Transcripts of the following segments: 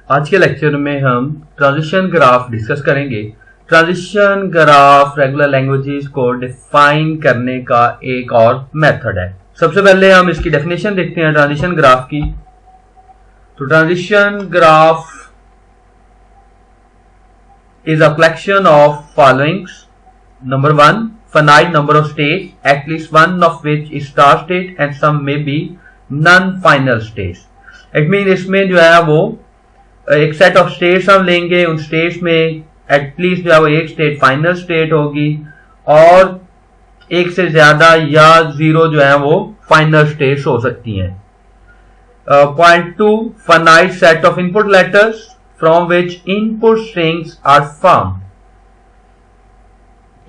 आज के लेक्चर में हम ट्रांजिशन ग्राफ डिस्कस करेंगे। ट्रांजिशन ग्राफ रेगुलर लैंग्वेजेस को डिफाइन करने का एक और मेथड है। सबसे पहले हम इसकी डेफिनेशन देखते हैं ट्रांजिशन ग्राफ की। तो transition graph is a collection of followings. Number 1, finite number of states, at least one of which is start state and some may be non-final states. It means इसमें जो है वो एक set of states हम लेंगे, उन states में at least जो है वो एक स्टेट फाइनल स्टेट होगी और एक से ज्यादा या जीरो जो है वो फाइनल स्टेट्स हो सकती हैं। Point 2, finite set of input letters from which input strings are formed.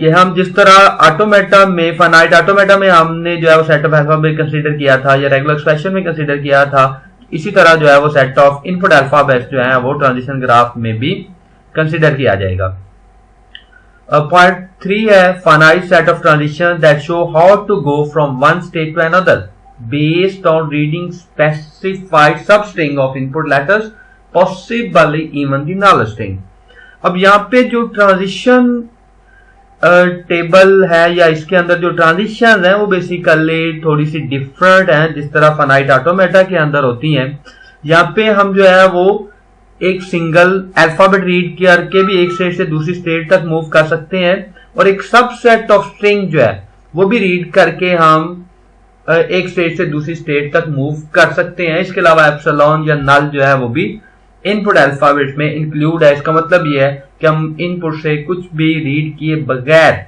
ये हम जिस तरह ऑटोमेटा में फाइनाइट ऑटोमेटा में हमने जो है वो सेट ऑफ अल्फाबेट कंसीडर किया था या रेगुलर एक्सप्रेशन में कंसीडर किया था, इसी तरह जो है वो सेट ऑफ इनपुट अल्फाबेट्स जो है वो ट्रांजिशन ग्राफ में भी कंसीडर किया जाएगा। पॉइंट 3 है finite set of transition that show how to go from one state to another based on reading specified substring of input letters possibly even the null string. अब यहाँ पे जो transition table है या इसके अंदर जो ट्रांजिशन है वो बेसिकली थोड़ी सी डिफरेंट है जिस तरह फाइनाइट ऑटोमेटा के अंदर होती हैं। यहाँ पे हम जो है वो एक सिंगल अल्फाबेट रीड करके भी एक स्टेट से दूसरी स्टेट तक मूव कर सकते हैं और एक सबसेट ऑफ स्ट्रिंग जो है वो भी रीड करके हम एक स्टेट से दूसरी स्टेट तक मूव कर सकते हैं। इसके अलावा एप्सिलॉन या नल जो है वो भी इनपुट अल्फाबेट में इंक्लूड है। इसका मतलब यह है कि हम इनपुट से कुछ भी रीड किए बगैर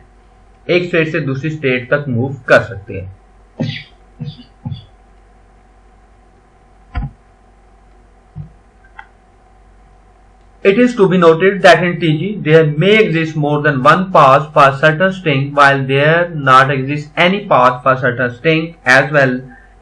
एक स्टेट से दूसरी स्टेट तक मूव कर सकते हैं। It is to be noted that in TG there may exist more than one path for certain string while there not exist any path for certain string as well.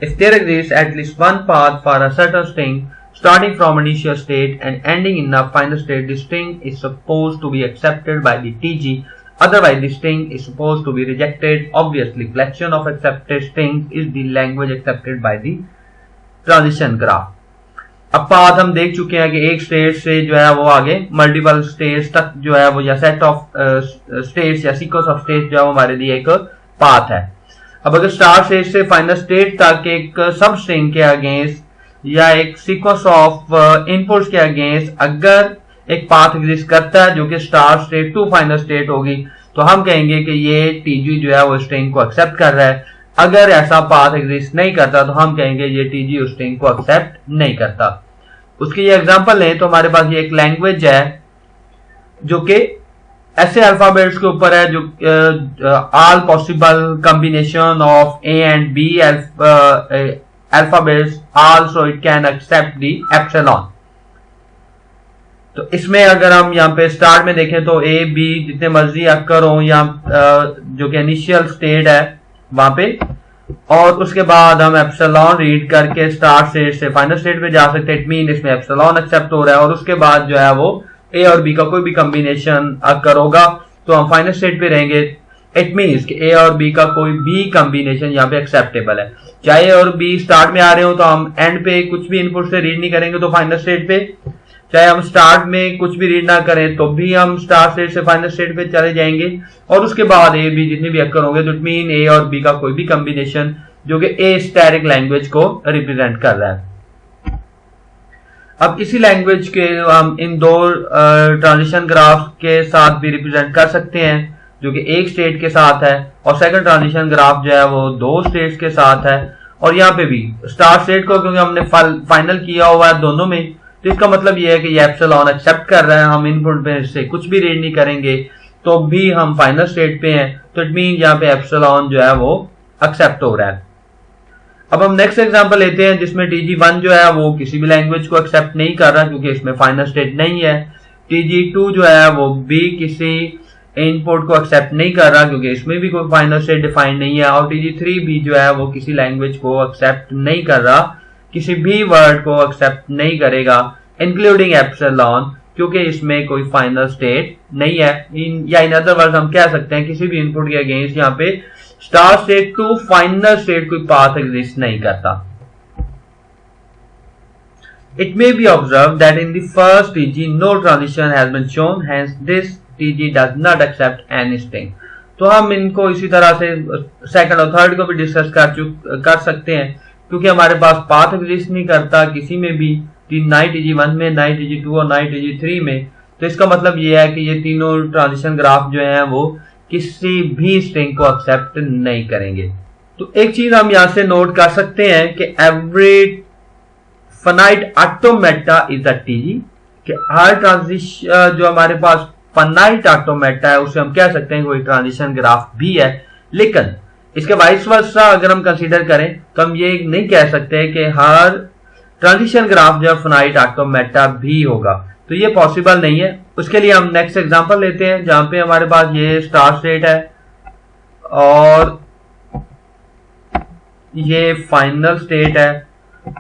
If there exists at least one path for a certain string starting from initial state and ending in a final state, the string is supposed to be accepted by the TG. Otherwise, the string is supposed to be rejected. Obviously, collection of accepted strings is the language accepted by the transition graph. अब path हम देख चुके हैं कि एक state से जो है वो आगे मल्टीपल स्टेट्स तक जो है वो या सेट ऑफ स्टेट्स या सीक्वेंस ऑफ स्टेट्स जो है वो हमारे लिए एक पाथ है। अब अगर स्टार्ट स्टेट से फाइनल स्टेट तक एक सब स्ट्रिंग के अगेंस्ट या एक सीक्वेंस ऑफ इनपुट्स के अगेंस्ट अगर एक पाथ एग्जिस्ट करता है जो कि start state to final state होगी तो हम कहेंगे कि ये टीजी जो है वो स्ट्रिंग को एक्सेप्ट कर रहा है। अगर ऐसा पाथ एग्जिस्ट नहीं करता तो हम कहेंगे ये टीजी उस स्ट्रिंग को एक्सेप्ट नहीं करता। उसकी ये एग्जांपल लें तो हमारे पास ये एक लैंग्वेज है जो कि ऐसे अल्फाबेट्स के ऊपर है जो all possible combination of A and B alphabets also it can accept the epsilon. तो इसमें अगर हम यहाँ पे स्टार्ट में देखें तो ए बी जितने मर्जी अक्कर हो या जो कि इनिशियल स्टेट है वहां पे, और उसके बाद हम एप्सिलॉन रीड करके स्टार्ट स्टेट से फाइनल स्टेट पे जा सकते हैं। इट मीन इसमें एप्सिलॉन एक्सेप्ट हो रहा है और उसके बाद जो है वो ए और बी का कोई भी कॉम्बिनेशन अक्कर होगा तो हम फाइनल स्टेट पे रहेंगे। इट मीन्स कि ए और बी का कोई भी कॉम्बिनेशन यहाँ पे एक्सेप्टेबल है। चाहे ए और बी स्टार्ट में आ रहे हो तो हम एंड पे कुछ भी इनपुट से रीड नहीं करेंगे तो फाइनल स्टेट पे, चाहे हम स्टार्ट में कुछ भी रीड ना करें तो भी हम स्टार्ट स्टेट से फाइनल स्टेट पे चले जाएंगे और उसके बाद ए बी जितने भी अक्कर होंगे तो इट मीन ए और बी का कोई भी कॉम्बिनेशन जो कि ए स्टैटिक लैंग्वेज को रिप्रेजेंट कर रहा है। अब इसी लैंग्वेज के हम इन दो ट्रांजिशन ग्राफ के साथ भी रिप्रेजेंट कर सकते हैं जो कि एक स्टेट के साथ है और सेकंड ट्रांजिशन ग्राफ जो है वो दो स्टेट्स के साथ है। और यहाँ पे भी स्टार्ट स्टेट को क्योंकि हमने फाइनल किया हुआ है दोनों में तो इसका मतलब ये है कि ये एप्सिलॉन एक्सेप्ट कर रहे हैं। हम इनपुट में से कुछ भी रीड नहीं करेंगे तो भी हम फाइनल स्टेट पे हैं तो इट मीन यहाँ पे एप्सिलॉन जो है वो एक्सेप्ट हो रहा है। अब हम नेक्स्ट एग्जांपल लेते हैं जिसमें TG1 जो है वो किसी भी लैंग्वेज को एक्सेप्ट नहीं कर रहा क्योंकि इसमें फाइनल स्टेट नहीं है। TG2 जो है वो भी किसी इनपुट को एक्सेप्ट नहीं कर रहा क्योंकि इसमें भी कोई फाइनल स्टेट डिफाइन नहीं है। और TG3 भी जो है वो किसी लैंग्वेज को एक्सेप्ट नहीं कर रहा, किसी भी वर्ड को एक्सेप्ट नहीं करेगा इंक्लूडिंग एप्सिलॉन क्योंकि इसमें कोई फाइनल स्टेट नहीं है। या इन अदर वर्ड्स हम कह सकते हैं किसी भी इनपुट के अगेंस्ट यहाँ पे start state to final state कोई पाथ एग्जिस्ट नहीं करता। It may be observed that in the first TG no transition has been shown, hence this TG does not accept any string. तो हम इनको इसी तरह से सेकंड और थर्ड को भी डिस्कस कर सकते हैं, क्योंकि हमारे पास पाथ एग्जिस्ट नहीं करता किसी में भी, ना TG1 में, ना TG2 और ना TG3 में। तो इसका मतलब ये है कि ये तीनों ट्रांजिशन ग्राफ जो हैं वो किसी भी स्ट्रिंग को एक्सेप्ट नहीं करेंगे। तो एक चीज हम यहां से नोट कर सकते हैं कि every finite automata is a TG, कि हर ट्रांजिशन जो हमारे पास फाइनाइट ऑटोमेटा है उसे हम कह सकते हैं कोई ट्रांजिशन ग्राफ भी है। लेकिन इसके वाइस वर्सा अगर हम कंसीडर करें तो हम ये नहीं कह सकते कि हर ट्रांजिशन ग्राफ जो फाइनाइट ऑटोमेटा भी होगा, तो ये पॉसिबल नहीं है। उसके लिए हम नेक्स्ट एग्जांपल लेते हैं जहां पे हमारे पास ये स्टार्ट स्टेट है और ये फाइनल स्टेट है,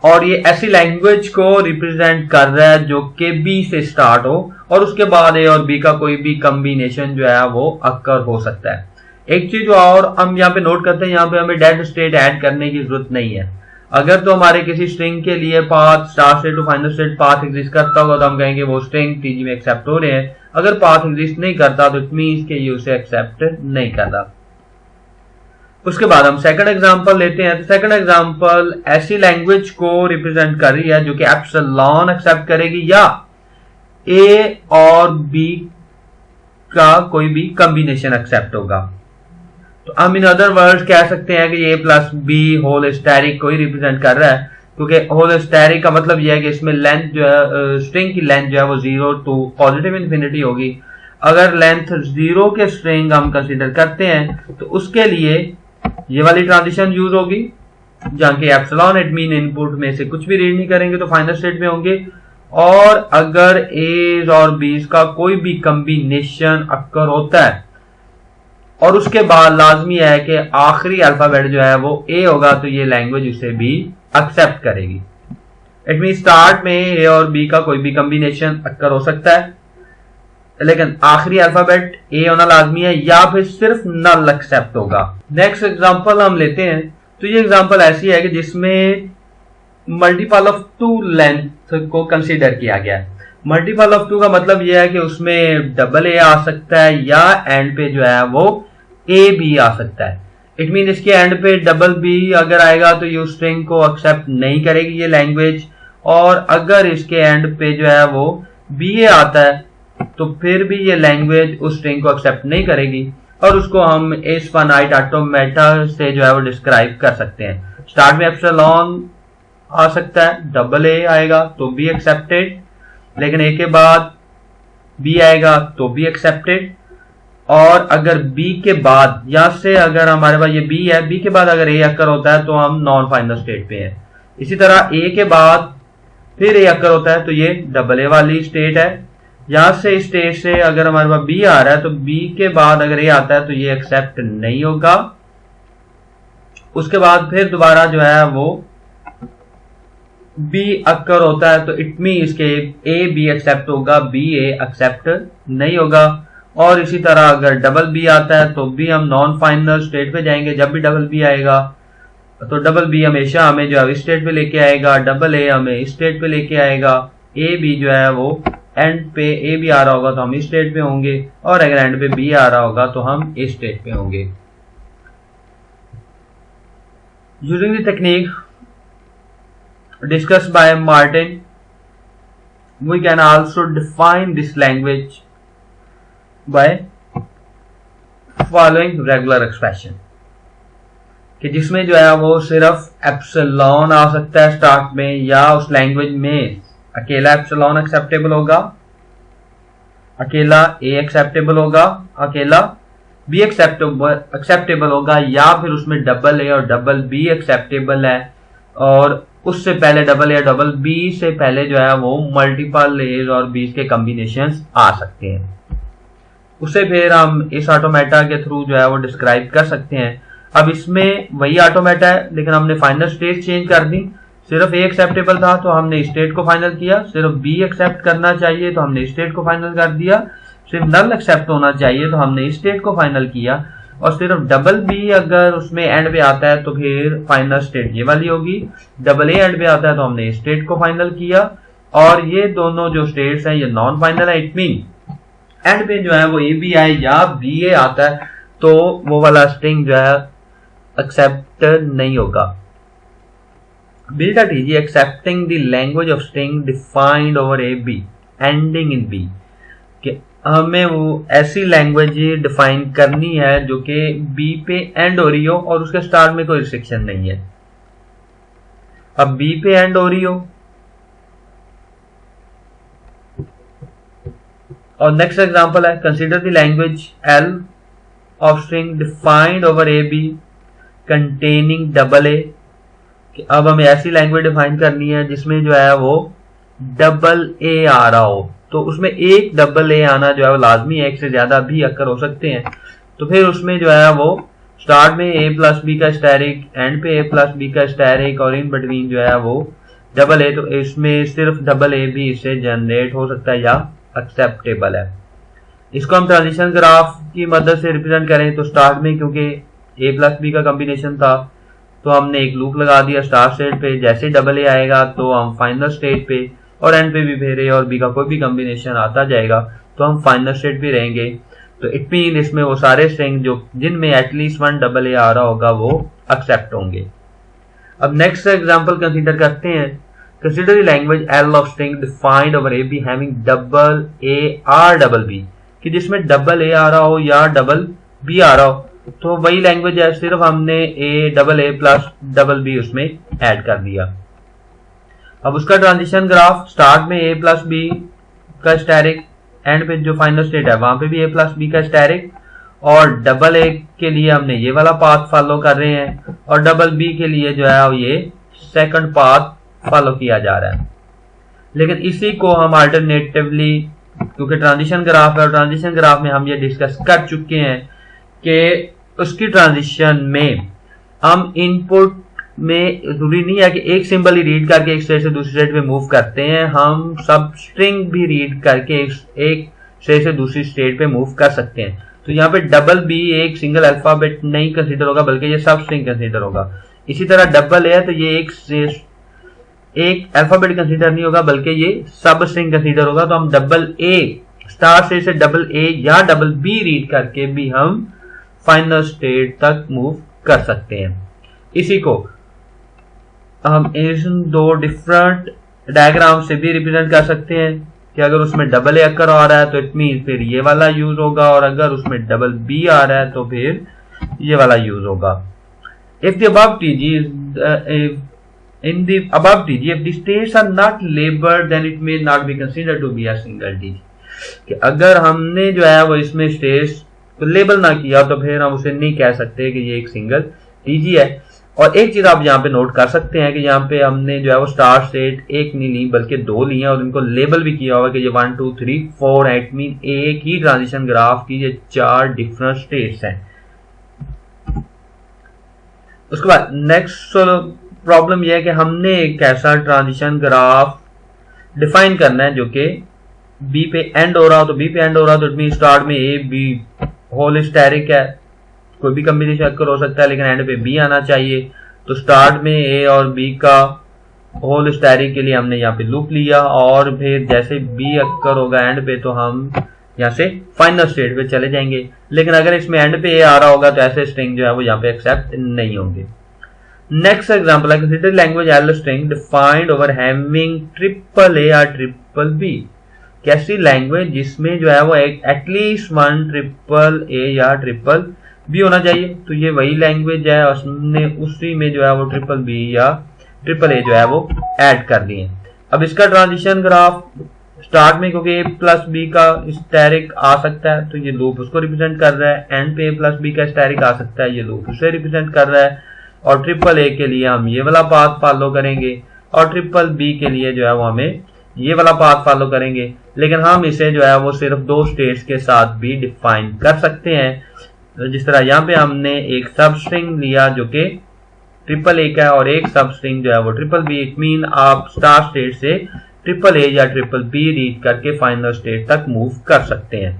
और ये ऐसी लैंग्वेज को रिप्रेजेंट कर रहा है जो कि बी से स्टार्ट हो और उसके बाद ए और बी का कोई भी कॉम्बिनेशन जो है वो अक्कर हो सकता है। एक चीज और हम यहाँ पे नोट करते हैं, यहाँ पे हमें डेड स्टेट ऐड करने की जरूरत नहीं है। अगर तो हमारे किसी स्ट्रिंग के लिए path start state to final state path exist करता होगा तो हम कहेंगे वो स्ट्रिंग टीजी में एक्सेप्ट हो रहे हैं। अगर पाथ एग्जिस्ट नहीं करता तो इट मींस कि ये उसे एक्सेप्ट नहीं करता। उसके बाद हम सेकंड एग्जांपल लेते हैं। सेकंड एग्जांपल ऐसी लैंग्वेज को रिप्रेजेंट कर रही है जो कि एप्सिलॉन एक्सेप्ट करेगी या ए और बी का कोई भी कॉम्बिनेशन एक्सेप्ट होगा। तो हम इन अदर वर्ड्स कह सकते हैं कि ए प्लस बी होल स्टेरिक को ही रिप्रेजेंट कर रहा है, क्योंकि होल स्टेरिक का मतलब यह है कि इसमें लेंथ जो है स्ट्रिंग की लेंथ जो है वो 0 टू पॉजिटिव इन्फिनिटी होगी। अगर लेंथ 0 के स्ट्रिंग हम कंसीडर करते हैं तो उसके लिए ये वाली ट्रांजिशन यूज होगी जहां के एप्सिलॉन एडमिन इनपुट में से कुछ भी रीड नहीं करेंगे तो फाइनल स्टेट में होंगे। और अगर एज और बीज का कोई भी कॉम्बिनेशन अक्कर होता है और उसके बाद लाजमी है कि आखिरी अल्फाबेट जो है वो ए होगा तो ये लैंग्वेज उसे भी एक्सेप्ट करेगी। इट मीन स्टार्ट में ए और बी का कोई भी कॉम्बिनेशन अक्कर हो सकता है, लेकिन आखिरी अल्फाबेट ए होना लाजमी है या फिर सिर्फ नल एक्सेप्ट होगा। नेक्स्ट एग्जांपल हम लेते हैं। तो ये एग्जांपल ऐसी है कि जिसमें मल्टीपल ऑफ 2 लेंथ को कंसीडर किया गया है। मल्टीपल ऑफ 2 का मतलब यह है कि उसमें डबल ए आ सकता है या एंड पे जो है वो ए भी आ सकता है। इट मीन इसके एंड पे डबल बी अगर आएगा तो ये स्ट्रिंग को एक्सेप्ट नहीं करेगी ये लैंग्वेज, और अगर इसके एंड पे जो है वो बी ए आता है तो फिर भी ये लैंग्वेज उस स्ट्रिंग को एक्सेप्ट नहीं करेगी और उसको हम इस फाइनाइट ऑटोमेटा से जो है वो डिस्क्राइब कर सकते हैं। स्टार्ट में एप्सिलॉन आ सकता है, डबल ए आएगा तो भी एक्सेप्टेड, लेकिन ए के बाद बी आएगा तो भी एक्सेप्टेड, और अगर बी के बाद यहां से अगर हमारे पास ये बी है, बी के बाद अगर ए अक्कर होता है तो हम नॉन फाइनल स्टेट पे हैं। इसी तरह ए के बाद फिर ए अक्कर होता है तो ये डबल ए वाली स्टेट है। यहां से स्टेट से अगर हमारे पास बी आ रहा है तो बी के बाद अगर ए आता है तो ये एक्सेप्ट नहीं होगा। उसके बाद फिर दोबारा जो है वो बी अक्कर होता है तो इट मींस के ए बी एक्सेप्ट होगा, बी ए एक्सेप्ट नहीं होगा। और इसी तरह अगर डबल बी आता है तो भी हम नॉन फाइनल स्टेट पे जाएंगे। जब भी डबल बी आएगा तो डबल बी हमेशा हमें जो है इस स्टेट पे लेके आएगा, डबल ए हमें इस स्टेट पे लेके आएगा, ए बी जो है वो एंड पे ए बी आ रहा होगा तो हम इस स्टेट पे होंगे, और अगर एंड पे बी आ रहा होगा तो हम इस स्टेट पे होंगे। Using the technique discussed by Martin, we can also define this language by following regular expression, कि जिसमें जो है वो सिर्फ एप्सिलॉन आ सकता है स्टार्ट में, या उस लैंग्वेज में अकेला एप्सिलॉन एक्सेप्टेबल होगा, अकेला ए एक्सेप्टेबल होगा, अकेला बी एक्सेप्टेबल होगा, या फिर उसमें डबल ए और डबल बी एक्सेप्टेबल है, और उससे पहले डबल ए और डबल बी से पहले जो है वो मल्टीपल एज और बीज के कॉम्बिनेशंस आ सकते हैं। उसे फिर हम इस ऑटोमेटा के थ्रू जो है वो डिस्क्राइब कर सकते हैं। अब इसमें वही ऑटोमेटा है लेकिन हमने फाइनल स्टेट चेंज कर दी। सिर्फ ए एक्सेप्टेबल था तो हमने स्टेट को फाइनल किया, सिर्फ बी एक्सेप्ट करना चाहिए तो हमने स्टेट को फाइनल कर दिया, सिर्फ नल एक्सेप्ट होना चाहिए तो हमने स्टेट को फाइनल किया, और सिर्फ डबल बी अगर उसमें एंड पे आता है तो फिर फाइनल स्टेट ये वाली होगी। डबल ए एंड पे आता है तो हमने स्टेट को फाइनल किया, और ये दोनों जो स्टेट्स हैं ये नॉन फाइनल है। इट मीन एंड पे जो है वो ए बी आई या बी ए आता है तो वो वाला स्ट्रिंग जो है एक्सेप्ट नहीं होगा। Build a TG accepting the language of string defined over A B ending in B, कि हमें वो ऐसी लैंग्वेज डिफाइन करनी है जो कि बी पे एंड हो रही हो और उसके स्टार्ट में कोई रिस्ट्रिक्शन नहीं है। अब बी पे एंड हो रही हो और नेक्स्ट एग्जांपल है consider the language L of string defined over A B containing double A. अब हमें ऐसी लैंग्वेज डिफाइन करनी है जिसमें जो है वो डबल ए आ रहा हो, तो उसमें एक डबल ए आना जो है वो लाजमी है, एक से ज्यादा भी अक्कर हो सकते हैं। तो फिर उसमें जो है वो स्टार्ट में ए प्लस बी का स्टैरिक, एंड पे ए प्लस बी का स्टैरिक और इन बिटवीन जो है वो डबल ए, तो इसमें सिर्फ डबल ए भी इससे जनरेट हो सकता है या एक्सेप्टेबल है। इसको हम ट्रांजिशन ग्राफ की मदद से रिप्रेजेंट करें तो स्टार्ट में क्योंकि ए प्लस बी का कॉम्बिनेशन था तो हमने एक लूप लगा दिया स्टार्ट स्टेट पे, जैसे डबल ए आएगा तो हम फाइनल स्टेट पे और एंड पे भी फिर ए और बी का कोई भी कॉम्बिनेशन आता जाएगा तो हम फाइनल स्टेट पे रहेंगे। तो इट मीन इसमें वो सारे स्ट्रिंग जो जिनमें एटलीस्ट वन डबल ए आ रहा होगा वो एक्सेप्ट होंगे। अब नेक्स्ट एग्जांपल कंसीडर करते हैं। Consider the language L of string defined over A B having double A or double B, कि जिसमें डबल ए आ रहा हो या डबल बी आ रहा हो, तो वही लैंग्वेज है, सिर्फ हमने A double A plus double B उसमें ऐड कर दिया। अब उसका ट्रांजिशन ग्राफ स्टार्ट में ए प्लस बी का स्टैरिक, एंड पे जो फाइनल स्टेट है वहां पे भी ए प्लस बी का स्टैरिक, और डबल ए के लिए हमने ये वाला पाथ फॉलो कर रहे हैं और डबल बी के लिए जो है ये सेकंड पाथ फॉलो किया जा रहा है। लेकिन इसी को हम अल्टरनेटिवली, क्योंकि ट्रांजिशन ग्राफ है और ट्रांजिशन ग्राफ में हम ये डिस्कस कर चुके हैं कि उसकी ट्रांजिशन में हम इनपुट में जरूरी नहीं है कि एक सिंबल ही रीड करके एक स्टेट से दूसरी स्टेट पे मूव करते हैं, हम सब स्ट्रिंग भी रीड करके एक स्टेट से दूसरी स्टेट पे मूव कर सकते हैं। तो यहाँ पे डबल बी एक सिंगल अल्फाबेट नहीं कंसीडर होगा बल्कि ये सब स्ट्रिंग कंसीडर होगा। इसी तरह डबल ए है तो ये एक अल्फाबेट कंसीडर नहीं होगा बल्कि ये सब स्ट्रिंग कंसीडर होगा। तो हम डबल ए स्टार स्टेट से डबल ए या डबल बी रीड करके भी हम फाइनल स्टेट तक मूव कर सकते हैं। इसी को हम इन दो डिफरेंट डायग्राम से भी रिप्रेजेंट कर सकते हैं कि अगर उसमें डबल ए अक्कर आ रहा है तो इट मीन फिर ये वाला यूज होगा, और अगर उसमें डबल बी आ रहा है तो फिर ये वाला यूज होगा। If the above TG in the above TG, if the states are not labeled then it may not be considered to be a single TG। कि अगर हमने जो है वो इसमें स्टेट्स को लेबल ना किया तो फिर हम उसे नहीं कह सकते कि ये एक सिंगल TG है। और एक चीज आप यहाँ पे नोट कर सकते हैं कि यहाँ पे हमने जो है वो स्टार्ट स्टेट एक नहीं ली बल्कि दो ली हैं और इनको लेबल भी किया हुआ कि ये 1 2 3 4 है। इट मीन एक ही ट्रांजिशन ग्राफ की ये 4 डिफरेंट स्टेट्स हैं। उसके बाद नेक्स्ट प्रॉब्लम यह है कि हमने एक ऐसा ट्रांजिशन ग्राफ डिफाइन करना है जो कि बी पे एंड हो रहा हो, तो बी पे एंड हो रहा हो तो इट मीन स्टार्ट में ए बी होल स्टैरिक है, कोई भी कॉम्बिनेशन अक्कर हो सकता है लेकिन एंड पे बी आना चाहिए। तो स्टार्ट में ए और बी का होल स्टैरिक के लिए हमने यहाँ पे लूप लिया और फिर जैसे बी अक्कर होगा एंड पे तो हम यहाँ से फाइनल स्टेट पे चले जाएंगे। लेकिन अगर इसमें एंड पे ए आ रहा होगा तो ऐसे स्ट्रिंग जो है वो यहाँ पे एक्सेप्ट नहीं होंगे। नेक्स्ट एग्जांपल है consider language L string defined over having triple A और ट्रिपल बी। कैसी लैंग्वेज जिसमें जो है वो एक एटलीस्ट वन ट्रिपल ए या ट्रिपल बी होना चाहिए। तो ये वही लैंग्वेज है, उसने उसी में जो है वो ट्रिपल बी या ट्रिपल ए जो है वो ऐड कर दिए। अब इसका ट्रांजिशन ग्राफ स्टार्ट में क्योंकि ए प्लस बी का स्टैरिक आ सकता है तो ये लूप उसको रिप्रेजेंट कर रहा है, एंड पे ए प्लस बी का स्टैरिक आ सकता है ये लूप उसे रिप्रेजेंट कर रहा है, और ट्रिपल ए के लिए हम ये वाला पाथ फॉलो करेंगे और ट्रिपल बी के लिए जो है वो हमें ये वाला पाथ फॉलो करेंगे। लेकिन हम इसे जो है वो सिर्फ दो स्टेट्स के साथ भी डिफाइन कर सकते हैं। जिस तरह यहाँ पे हमने एक सब स्ट्रिंग लिया जो कि ट्रिपल ए का है और एक सब स्ट्रिंग जो है वो ट्रिपल बी। इट मीन आप स्टार स्टेट से ट्रिपल ए या ट्रिपल बी रीड करके फाइनल स्टेट तक मूव कर सकते हैं।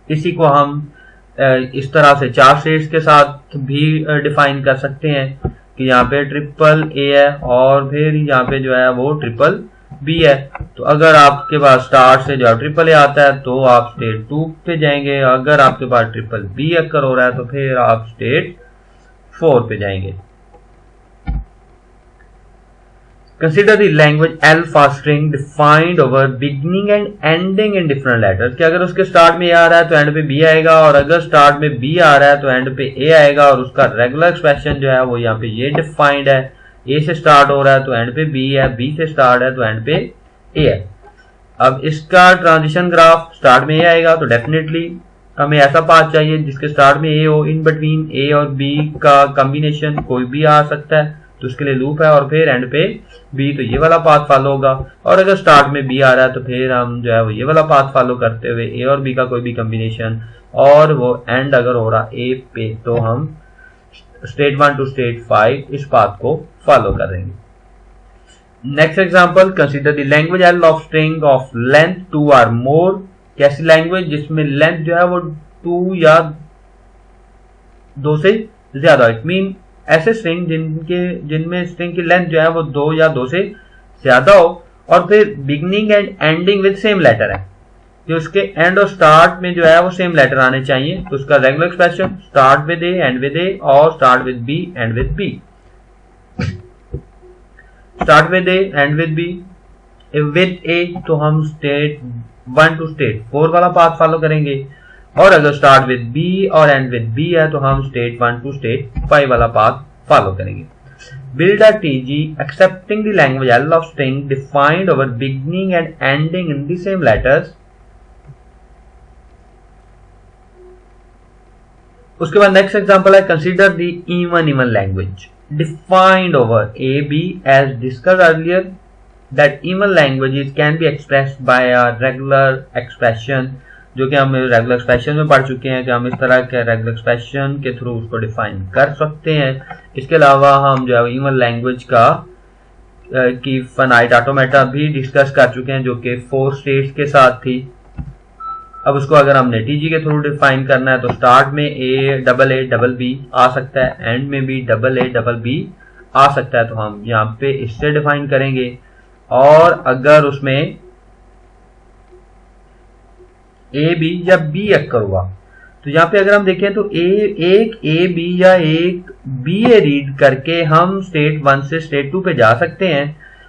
इसी को हम इस तरह से 4 स्टेट्स के साथ भी डिफाइन कर सकते हैं कि यहाँ पे ट्रिपल ए है और फिर यहाँ पे जो है वो ट्रिपल बी है। तो अगर आपके पास स्टार्ट से जो ट्रिपल ए आता है तो आप स्टेट 2 पे जाएंगे, अगर आपके पास ट्रिपल बी अक्कर हो रहा है तो फिर आप स्टेट 4 पे जाएंगे। Consider the language alpha string defined over beginning and ending in different letters। कि अगर उसके स्टार्ट में ए आ रहा है तो एंड पे बी आएगा, और अगर स्टार्ट में बी आ रहा है तो एंड पे ए आएगा, और उसका रेगुलर एक्सप्रेशन जो है वो यहाँ पे ये डिफाइंड है। ए से स्टार्ट हो रहा है तो एंड पे बी है, बी से स्टार्ट है तो एंड पे ए है। अब इसका ट्रांजिशन ग्राफ स्टार्ट में ए आएगा तो डेफिनेटली हमें ऐसा पाथ चाहिए जिसके स्टार्ट में ए हो, इन बिटवीन ए और बी का कॉम्बिनेशन कोई भी आ सकता है, तो उसके लिए लूप है, और फिर एंड पे बी, तो ये वाला पाथ फॉलो होगा। और अगर स्टार्ट में बी आ रहा है तो फिर हम जो है वो ये वाला पाथ फॉलो करते हुए ए और बी का कोई भी कॉम्बिनेशन, और वो एंड अगर हो रहा ए पे तो हम स्टेट 1 टू स्टेट 5 इस पाथ को फॉलो करेंगे। Next example, consider the language L of string of length 2 और मोर। कैसी लैंग्वेज जिसमें लेंथ जो है वो 2 या 2 से ज्यादा, इट मीन ऐसे स्ट्रिंग जिनमें स्ट्रिंग की लेंथ जो है वो 2 या 2 से ज्यादा हो, और फिर beginning and ending with same letter है, कि उसके एंड और स्टार्ट में जो है वो सेम लेटर आने चाहिए। तो उसका regular expression start with A, end with A, और start with B, end with B. Start with A, end with B, with A तो हम स्टेट 1 टू स्टेट 4 वाला पाथ फॉलो करेंगे, और अगर स्टार्ट विद बी और एंड विद बी है तो हम स्टेट 1 टू स्टेट 5 वाला पाथ फॉलो करेंगे। Build a TG accepting the language L of string defined over beginning and ending in the same letters। उसके बाद नेक्स्ट एग्जांपल है, consider the even language defined over AB as discussed earlier that even languages can be expressed by a regular expression, जो कि हम regular expression में पढ़ चुके हैं कि हम इस तरह के रेगुलर एक्सप्रेशन के थ्रू उसको डिफाइन कर सकते हैं। इसके अलावा हम जो है इवन लैंग्वेज की फाइनाइट ऑटोमेटा भी डिस्कस कर चुके हैं, जो कि 4 स्टेट्स के साथ थी। अब उसको अगर हमने टीजी के थ्रू डिफाइन करना है तो स्टार्ट में ए डबल बी आ सकता है, एंड में भी डबल बी आ सकता है, तो हम यहाँ पे इससे डिफाइन करेंगे। और अगर उसमें ए बी या बी अक्कर हुआ तो यहाँ पे अगर हम देखें तो एक ए बी या एक बी ए रीड करके हम स्टेट 1 से स्टेट 2 पे जा सकते हैं।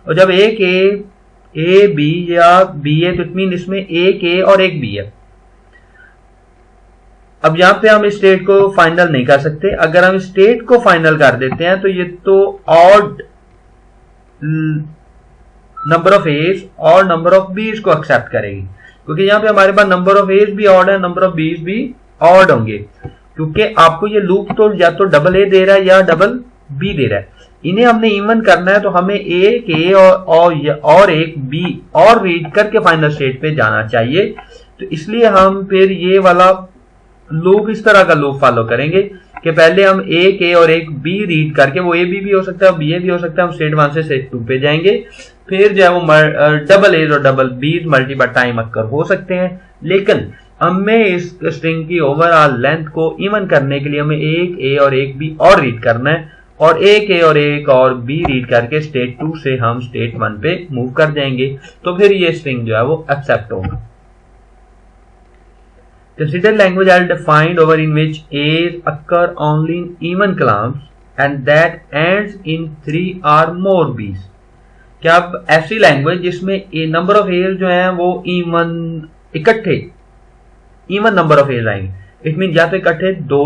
और जब एक ए बी या बी ए तो इट मीन इसमें एक ए और एक बी है। अब यहाँ पे हम स्टेट को फाइनल नहीं कर सकते। अगर हम स्टेट को फाइनल कर देते हैं तो ये तो ऑड नंबर ऑफ एज और नंबर ऑफ बीज को एक्सेप्ट करेगी, क्योंकि यहाँ पे हमारे पास नंबर ऑफ एज भी ऑड है, नंबर ऑफ बीज भी ऑड होंगे, क्योंकि आपको ये लूप तो या तो डबल ए दे रहा है या डबल बी दे रहा है। इन्हें हमने इवन करना है तो हमें एक ए और एक बी और रीड करके फाइनल स्टेट पे जाना चाहिए। तो इसलिए हम फिर ये वाला लूप, इस तरह का लूप फॉलो करेंगे कि पहले हम एक ए और एक बी रीड करके, वो ए बी भी हो सकता है, बी ए भी हो सकता है, हम स्टेट 1 से स्टेट 2 पे जाएंगे। फिर जो है वो डबल एज और डबल बीज मल्टीपल टाइम अक्कर हो सकते हैं, लेकिन हमें इस स्ट्रिंग की ओवरऑल लेंथ को इवन करने के लिए हमें एक ए और एक बी और रीड करना है, और एक ए और एक और बी रीड करके स्टेट 2 से हम स्टेट 1 पे मूव कर जाएंगे। तो फिर ये स्ट्रिंग जो है वो एक्सेप्ट होगा। Consider language L defined over in which A's occur only in even columns and that ends in 3 or more B's। क्या अब ऐसी लैंग्वेज जिसमें नंबर ऑफ एज जो है वो इकट्ठे इवन नंबर ऑफ एज आएंगे, इट मीन या तो इकट्ठे 2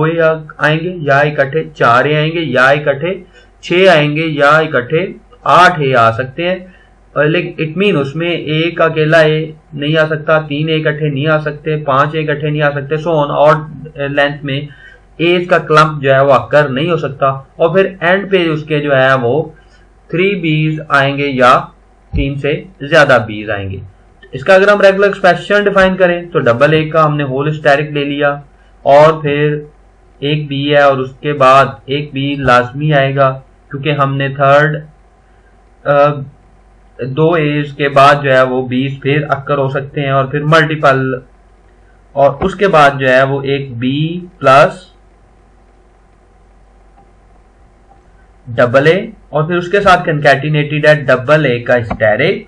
आएंगे, या इकट्ठे 4 आएंगे, या इकट्ठे 6 आएंगे, या इकट्ठे 8 आ सकते हैं। लेकिन इट मीन उसमें एक अकेला ए नहीं आ सकता, 3 इकट्ठे नहीं आ सकते, 5 इकट्ठे नहीं आ सकते, सो ऑन। और लेंथ में एज का क्लम्प जो है वो अक्कर नहीं हो सकता। और फिर एंड पे उसके जो है वो 3 बीज आएंगे या 3 से ज्यादा बीज आएंगे। इसका अगर हम रेगुलर एक्सप्रेशन डिफाइन करें तो डबल ए का हमने होल स्टैरिक ले लिया, और फिर एक बी है और उसके बाद एक बी लाजमी आएगा, क्योंकि हमने थर्ड 2 एज के बाद जो है वो 20 फिर अक्कर हो सकते हैं, और फिर मल्टीपल, और उसके बाद जो है वो एक बी प्लस डबल ए, और फिर उसके साथ कंकैटिनेटेड है डबल ए का स्टैरिक,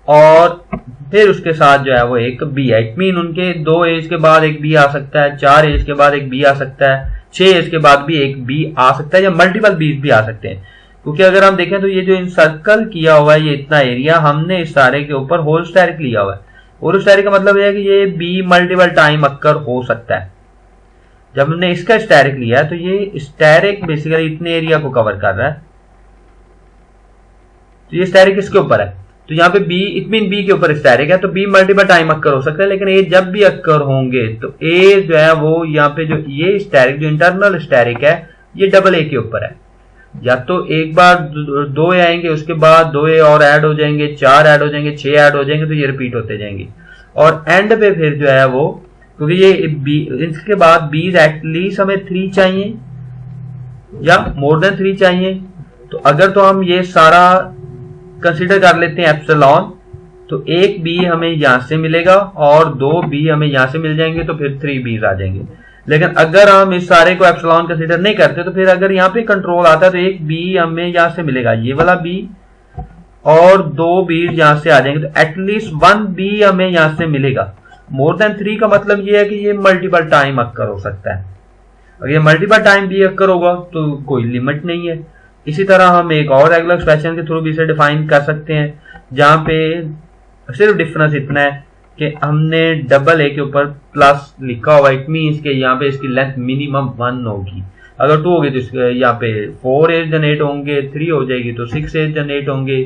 और फिर उसके साथ जो है वो एक बी है। इट मीन उनके 2 एज के बाद एक बी आ सकता है, 4 एज के बाद एक बी आ सकता है, 6 एज के बाद भी एक बी आ सकता है, या मल्टीपल बीज भी आ सकते हैं। क्योंकि अगर हम देखें तो ये जो इंसर्कल किया हुआ है ये इतना एरिया, हमने इस सारे के ऊपर होल स्टेरिक लिया हुआ है। होल स्टेरिक का मतलब है कि ये बी मल्टीपल टाइम अक्कर हो सकता है। जब हमने इसका स्टेरिक लिया है तो ये स्टेरिक बेसिकली इतने एरिया को कवर कर रहा है, तो ये स्टेरिक इसके ऊपर है। तो यहाँ पे बी इट मीन बी के ऊपर स्टेरिक है, तो बी मल्टीपल टाइम अक्कर हो सकता है, लेकिन ए जब भी अक्कर होंगे तो ए जो है वो यहाँ पे जो ये स्टेरिक जो इंटरनल स्टेरिक है ये डबल ए के ऊपर है। या तो एक बार 2 ए आएंगे, उसके बाद 2 ए और ऐड हो जाएंगे, 4 ऐड हो जाएंगे, 6 ऐड हो जाएंगे, तो ये रिपीट होते जाएंगे। और एंड पे फिर जो है वो, क्योंकि ये बी इसके बाद बीज एटलीस्ट हमें 3 चाहिए या मोर देन 3 चाहिए। तो अगर तो हम ये सारा कंसीडर कर लेते हैं एप्सिलॉन, तो एक बी हमें यहां से मिलेगा और 2 बी हमें यहां से मिल जाएंगे, तो फिर 3 बीज आ जाएंगे। लेकिन अगर हम इस सारे को एप्सिलॉन कंसीडर नहीं करते तो फिर अगर यहाँ पे कंट्रोल आता है तो एक बी हमें यहां से मिलेगा, ये वाला बी, और 2 बी यहां से आ जाएंगे, तो एटलीस्ट 1 बी हमें यहां से मिलेगा। मोर देन 3 का मतलब ये है कि ये मल्टीपल टाइम अक्कर हो सकता है। अगर ये मल्टीपल टाइम बी अक्कर होगा तो कोई लिमिट नहीं है। इसी तरह हम एक और रेगुलर एक्सप्रेशन के थ्रू भी इसे डिफाइन कर सकते हैं, जहां पे सिर्फ डिफरेंस इतना है कि हमने डबल ए के ऊपर प्लस लिखा हुआ, इट मीन्स के यहाँ पे इसकी लेंथ मिनिमम 1 होगी। अगर 2 होगी तो यहाँ पे 4 एज जनरेट होंगे, 3 हो जाएगी तो 6 एज जनरेट होंगे।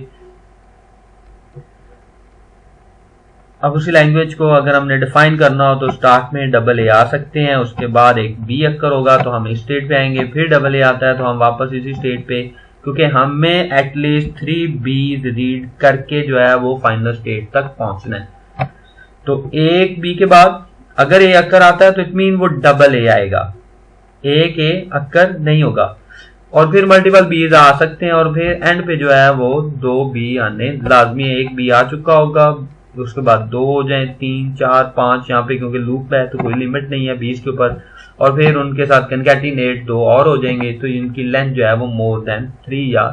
अब उसी लैंग्वेज को अगर हमने डिफाइन करना हो तो स्टार्ट में डबल ए आ सकते हैं, उसके बाद एक बी अक्कर होगा तो हम इस स्टेट पे आएंगे, फिर डबल ए आता है तो हम वापस इसी स्टेट पे, क्योंकि हमें एटलीस्ट 3 बीज रीड करके जो है वो फाइनल स्टेट तक पहुंचना है। तो एक बी के बाद अगर ए अक्कर आता है तो इट मीन वो डबल ए आएगा, एक ए अक्कर नहीं होगा। और फिर मल्टीपल बीज आ सकते हैं, और फिर एंड पे जो है वो 2 बी आने लाजमी है। एक बी आ चुका होगा, उसके बाद 2 हो जाए, 3 4 5, यहाँ पे क्योंकि लूप है तो कोई लिमिट नहीं है बीज के ऊपर, और फिर उनके साथ कंकैटिनेट 2 और हो जाएंगे, तो इनकी लेंथ जो है वो मोर देन 3 या